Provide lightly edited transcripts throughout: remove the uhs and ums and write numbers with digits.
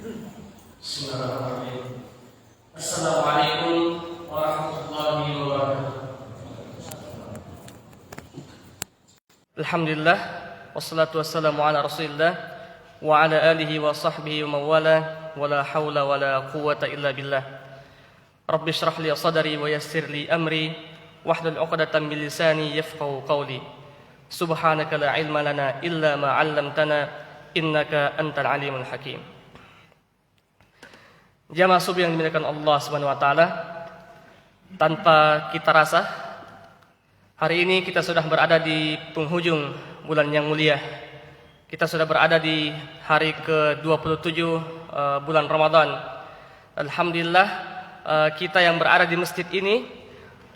Bismillahirrahmanirrahim. Assalamualaikum warahmatullahi wabarakatuh. Alhamdulillah, wassalatu wassalamu ala rasulillah wa ala alihi wa sahbihi wa mawala wa la hawla wa la quwwata illa billah. Rabbi shrah li sadri wa yassir li amri wahlul 'uqdatam min lisani yafqahu qawli. Subhanaka la ilma lana illa ma 'allamtana innaka antal alimul hakim. Jamaah subuh yang dimuliakan Allah Subhanahu wa taala, tanpa kita rasa hari ini kita sudah berada di penghujung bulan yang mulia. Kita sudah berada di hari ke-27 bulan Ramadan. Alhamdulillah, kita yang berada di masjid ini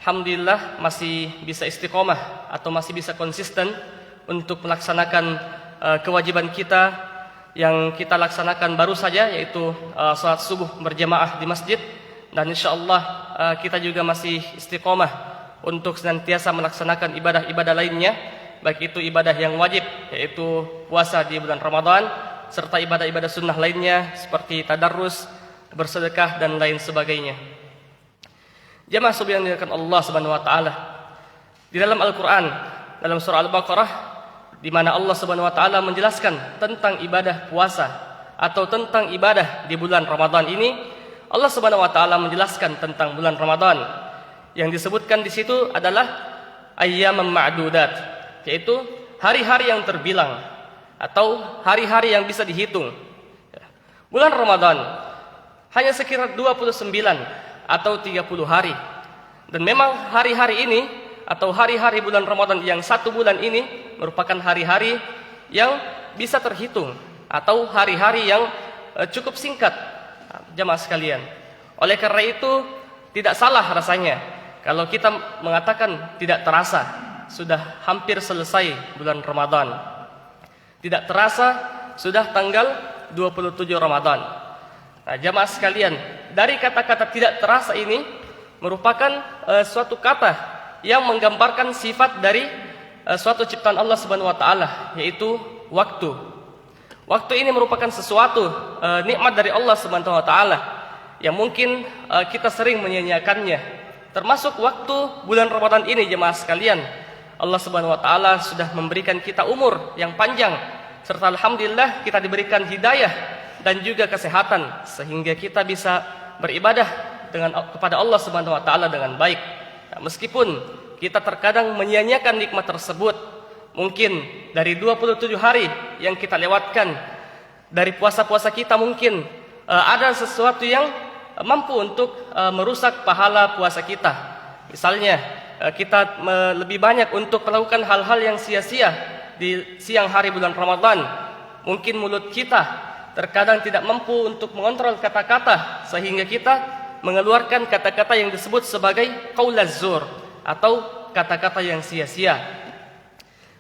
alhamdulillah masih bisa istiqomah atau masih bisa konsisten untuk melaksanakan kewajiban kita yang kita laksanakan baru saja, yaitu salat subuh berjamaah di masjid. Dan insyaallah kita juga masih istiqomah untuk senantiasa melaksanakan ibadah-ibadah lainnya, baik itu ibadah yang wajib yaitu puasa di bulan Ramadan, serta ibadah-ibadah sunnah lainnya seperti tadarrus, bersedekah dan lain sebagainya. Jamaah subuh yang dimuliakan Allah Subhanahu wa taala, di dalam Al-Qur'an, dalam surah Al-Baqarah, di mana Allah Subhanahu wa taala menjelaskan tentang ibadah puasa atau tentang ibadah di bulan Ramadan ini, Allah Subhanahu wa taala menjelaskan tentang bulan Ramadan. Yang disebutkan di situ adalah ayyaman ma'dudat, yaitu hari-hari yang terbilang atau hari-hari yang bisa dihitung. Bulan Ramadan hanya sekitar 29 atau 30 hari. Dan memang hari-hari ini atau hari-hari bulan Ramadan yang satu bulan ini merupakan hari-hari yang bisa terhitung atau hari-hari yang cukup singkat, jamaah sekalian. Oleh karena itu tidak salah rasanya kalau kita mengatakan tidak terasa sudah hampir selesai bulan Ramadan. Tidak terasa sudah tanggal 27 Ramadan. Nah, jamaah sekalian, dari kata-kata tidak terasa ini merupakan suatu kata yang menggambarkan sifat dari suatu ciptaan Allah Subhanahu wa taala, yaitu waktu. Waktu ini merupakan sesuatu nikmat dari Allah Subhanahu wa taala yang mungkin kita sering menyia-nyiakannya. Termasuk waktu bulan Ramadan ini, jemaah sekalian. Allah Subhanahu wa taala sudah memberikan kita umur yang panjang, serta alhamdulillah kita diberikan hidayah dan juga kesehatan sehingga kita bisa beribadah kepada Allah Subhanahu wa taala dengan baik. Nah, meskipun kita terkadang menyia-nyiakan nikmat tersebut, mungkin dari 27 hari yang kita lewatkan dari puasa-puasa kita, mungkin ada sesuatu yang mampu untuk merusak pahala puasa kita. Misalnya kita lebih banyak untuk melakukan hal-hal yang sia-sia di siang hari bulan Ramadan. Mungkin mulut kita terkadang tidak mampu untuk mengontrol kata-kata sehingga kita mengeluarkan kata-kata yang disebut sebagai qaulaz zur atau kata-kata yang sia-sia.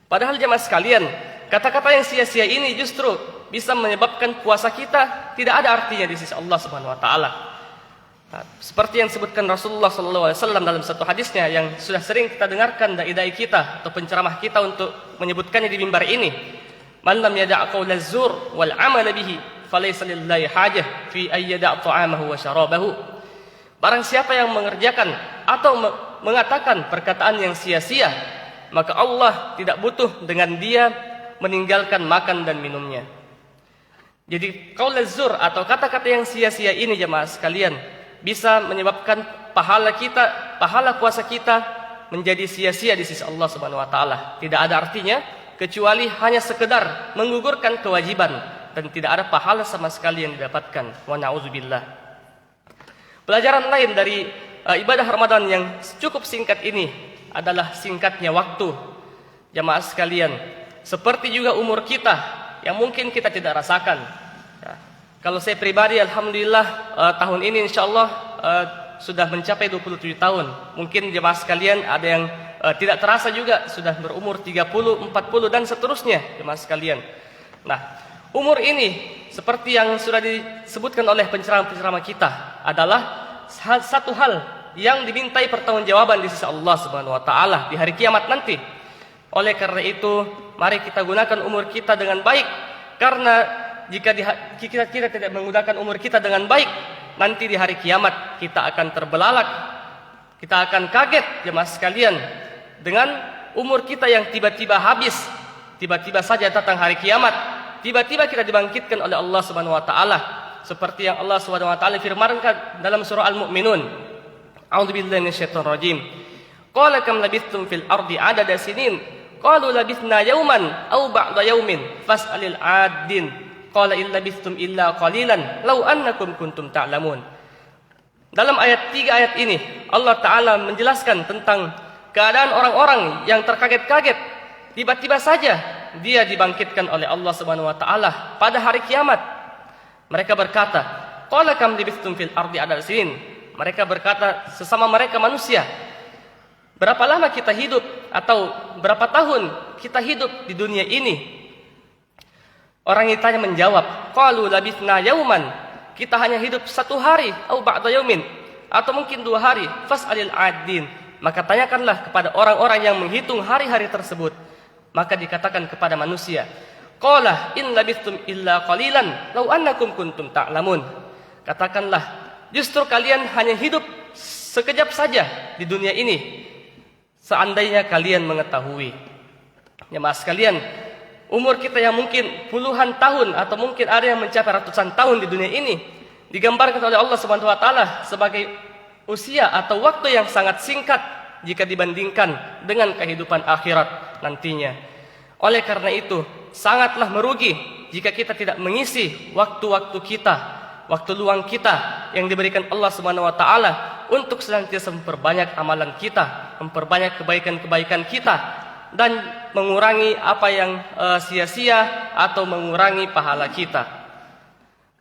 Padahal jemaah sekalian, kata-kata yang sia-sia ini justru bisa menyebabkan puasa kita tidak ada artinya di sisi Allah Subhanahu wa taala. Nah, seperti yang disebutkan Rasulullah sallallahu alaihi wasallam dalam satu hadisnya yang sudah sering kita dengarkan dai-dai kita atau penceramah kita untuk menyebutkannya di mimbar ini. Man lam yada' qaulaz zur wal 'amal bihi falaysa lillahi hajah fi ay yada' ta'amahu wa syarabahu. Barang siapa yang mengerjakan atau mengatakan perkataan yang sia-sia, maka Allah tidak butuh dengan dia meninggalkan makan dan minumnya. Jadi qaulaz zur atau kata-kata yang sia-sia ini, jemaah sekalian, bisa menyebabkan pahala puasa kita menjadi sia-sia di sisi Allah Subhanahu wa taala. Tidak ada artinya kecuali hanya sekedar menggugurkan kewajiban dan tidak ada pahala sama sekali yang didapatkan. Wa na'udzubillah. Pelajaran lain dari ibadah Ramadan yang cukup singkat ini adalah singkatnya waktu. Jamaah sekalian, seperti juga umur kita yang mungkin kita tidak rasakan. Ya. Kalau saya pribadi, alhamdulillah tahun ini insyaallah sudah mencapai 27 tahun. Mungkin jemaah sekalian ada yang tidak terasa juga sudah berumur 30, 40 dan seterusnya, jemaah sekalian. Nah, umur ini seperti yang sudah disebutkan oleh penceramah-penceramah kita adalah satu hal yang dimintai pertanggungjawaban di sisi Allah Subhanahu wa taala di hari kiamat nanti. Oleh karena itu, mari kita gunakan umur kita dengan baik, karena jika kita tidak menggunakan umur kita dengan baik, nanti di hari kiamat kita akan terbelalak, kita akan kaget jemaah sekalian dengan umur kita yang tiba-tiba habis. Tiba-tiba saja datang hari kiamat, tiba-tiba kita dibangkitkan oleh Allah Subhanahu wa taala, seperti yang Allah Subhanahu wa taala firmankan dalam surah Al-Mu'minun. A'udzubillahi minasyaitonir rajim. Qala kam labithtum fil ardi adada sinin? Qalu labithna yawman aw ba'da yawmin fas'alil 'addin. Qala in labithtum illa qalilan law annakum kuntum ta'lamun. Dalam ayat 3 ayat ini Allah taala menjelaskan tentang keadaan orang-orang yang terkaget-kaget. Tiba-tiba saja dia dibangkitkan oleh Allah Subhanahu wa taala pada hari kiamat. Mereka berkata, "Qala kam labithtum fil ardi adada sinin?" Mereka berkata sesama mereka manusia, berapa lama kita hidup atau berapa tahun kita hidup di dunia ini? Orang itu menjawab, "Qalu labithna yauman." Kita hanya hidup 1 hari, atau ba'da yaumin, atau mungkin 2 hari. Fas'alil 'addin. Maka tanyakanlah kepada orang-orang yang menghitung hari-hari tersebut. Maka dikatakan kepada manusia, "Qala in labithtum illa qalilan law annakum kuntum ta'lamun." Katakanlah, justru kalian hanya hidup sekejap saja di dunia ini, seandainya kalian mengetahui. Jemaah sekalian, umur kita yang mungkin puluhan tahun atau mungkin ada yang mencapai ratusan tahun di dunia ini digambarkan oleh Allah Subhanahu wa taala sebagai usia atau waktu yang sangat singkat jika dibandingkan dengan kehidupan akhirat nantinya. Oleh karena itu, sangatlah merugi jika kita tidak mengisi waktu-waktu kita, waktu luang kita yang diberikan Allah Subhanahu wa taala untuk senantiasa memperbanyak amalan kita, memperbanyak kebaikan-kebaikan kita, dan mengurangi apa yang sia-sia atau mengurangi pahala kita.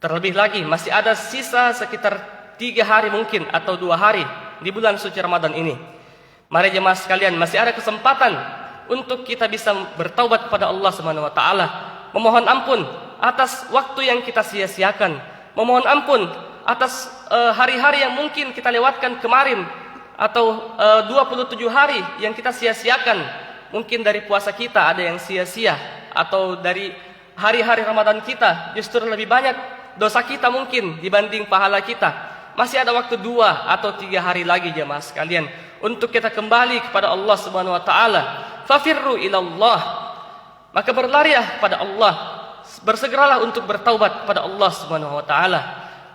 Terlebih lagi masih ada sisa sekitar 3 hari mungkin atau 2 hari di bulan suci Ramadan ini. Mari jemaah sekalian, masih ada kesempatan untuk kita bisa bertaubat kepada Allah Subhanahu wa taala, memohon ampun atas waktu yang kita sia-siakan, memohon ampun atas hari-hari yang mungkin kita lewatkan kemarin, atau 27 hari yang kita sia-siakan. Mungkin dari puasa kita ada yang sia-sia, atau dari hari-hari Ramadan kita justru lebih banyak dosa kita mungkin dibanding pahala kita. Masih ada waktu 2 atau 3 hari lagi jemaah sekalian untuk kita kembali kepada Allah Subhanahu wa taala. Fafirru ilallah. Maka berlarilah kepada Allah. Bersegeralah untuk bertaubat kepada Allah Subhanahu wa taala.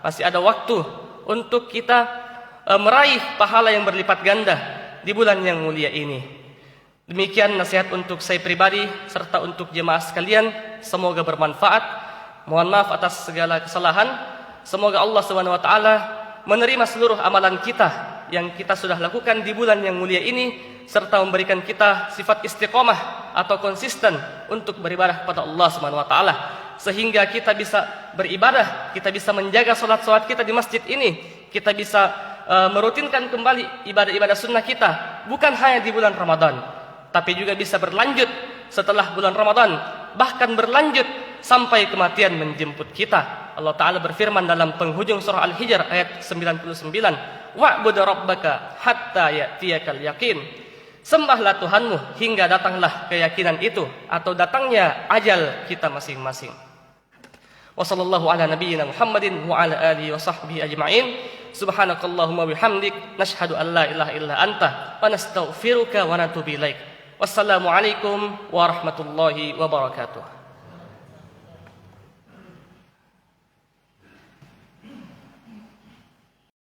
Masih ada waktu untuk kita meraih pahala yang berlipat ganda di bulan yang mulia ini. Demikian nasihat untuk saya pribadi serta untuk jemaah sekalian. Semoga bermanfaat. Mohon maaf atas segala kesalahan. Semoga Allah Subhanahu wa taala menerima seluruh amalan kita yang kita sudah lakukan di bulan yang mulia ini, serta memberikan kita sifat istiqomah atau konsisten untuk beribadah kepada Allah Subhanahu wa taala, sehingga kita bisa beribadah, kita bisa menjaga salat-salat kita di masjid ini, kita bisa merutinkan kembali ibadah-ibadah sunnah kita, bukan hanya di bulan Ramadan, tapi juga bisa berlanjut setelah bulan Ramadan, bahkan berlanjut sampai kematian menjemput kita. Allah Ta'ala berfirman dalam penghujung surah Al-Hijr ayat 99, "Wa'bud rabbaka hatta ya'tiyakal yaqin." Sembahlah Tuhanmu hingga datanglah keyakinan itu, atau datangnya ajal kita masing-masing. Wa sallallahu ala nabiyyina Muhammadin wa ala alihi wa sahbihi ajma'in. Subhanakallahumma bihamdik nashhadu an la ilaha illa anta wa nastaghfiruka wa natubu ilaik. Wassalamu alaikum warahmatullahi wabarakatuh.